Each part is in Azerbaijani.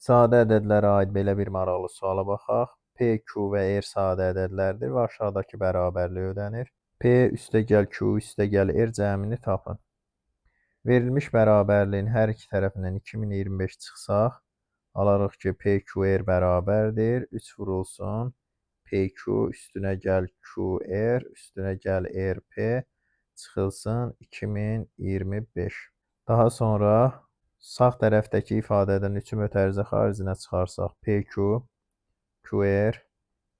Sadə ədədlərə aid belə bir maraqlı suala baxaq. P, Q və R sadə ədədlərdir və aşağıdakı bərabərlik ödənir. P üstəgəl Q üstəgəl R cəmini tapın. Verilmiş bərabərliyin hər iki tərəfindən 2025 çıxsaq, alarıq ki, PQR bərabərdir. 3 vurulsun PQ üstünə gəl QR üstünə gəl RP çıxılsın 2025. Daha sonra sağ tərəfdəki ifadədən 3-ü mötərizə xaricinə çıxarsaq PQ, QR,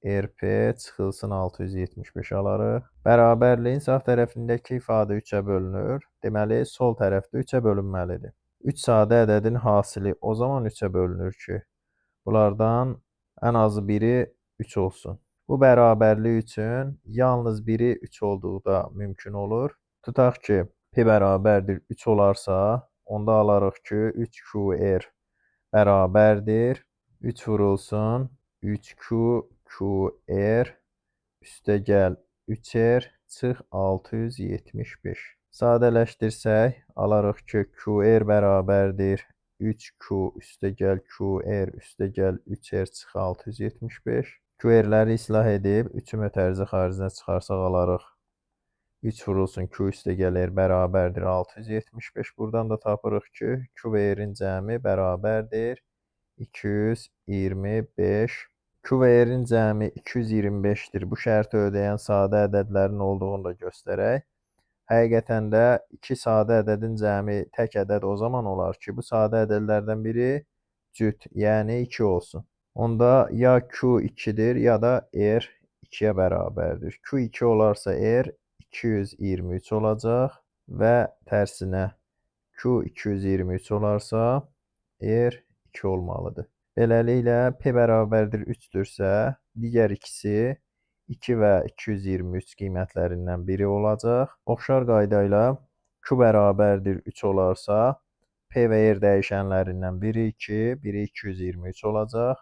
RP çıxılsın 675 alarıq. Bərabərliyin sağ tərəfindəki ifadə 3-ə bölünür. Deməli, sol tərəfdə 3-ə bölünməlidir. 3 sadə ədədin hasili o zaman 3-ə bölünür ki, bunlardan ən azı biri 3 olsun. Bu bərabərlik üçün yalnız biri 3 olduqda mümkün olur. Tutaq ki, P bərabərdir 3 olarsa, onda alarıq ki, 3QR bərabərdir. 3 vurulsun 3QR üstəgəl 3R çıx 675. Sadələşdirsək, alarıq ki, QR bərabərdir 3Q üstəgəl QR üstəgəl 3R çıx 675. QR-ləri islah edib 3-ü mötərizə xaricinə çıxarsaq alarıq 3 vurulsun Q üstəgəl R bərabərdir 675. Buradan da tapırıq ki, Q və R-in cəmi bərabərdir 225. Q və R-in cəmi 225-dir. Bu şərti ödəyən sadə ədədlərin olduğunu da göstərək. Həqiqətən də iki sadə ədədin cəmi tək ədəd o zaman olar ki, bu sadə ədədlərdən biri cüt, yəni 2 olsun. Onda ya Q 2-dir, ya da R 2-yə bərabərdir. Q 2 olarsa R 223 olacaq və tərsinə Q 223 olarsa R 2 olmalıdır. Beləliklə, P bərabərdir 3-dürsə, digər ikisi 2 və 223 qiymətlərindən biri olacaq. Oxşar qayda ilə Q bərabərdir 3 olarsa, P və R dəyişənlərindən biri 2, biri 223 olacaq.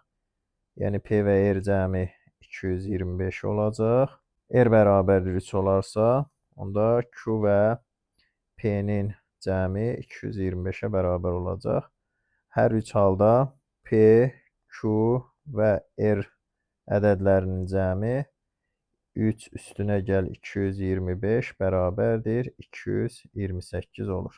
Yəni P və R cəmi 225 olacaq. R bərabərdir 3 olarsa, onda Q və P-nin cəmi 225-ə bərabər olacaq. Hər üç halda P, Q və R ədədlərinin cəmi 3 üstünə gəl 225 bərabərdir 228 olur.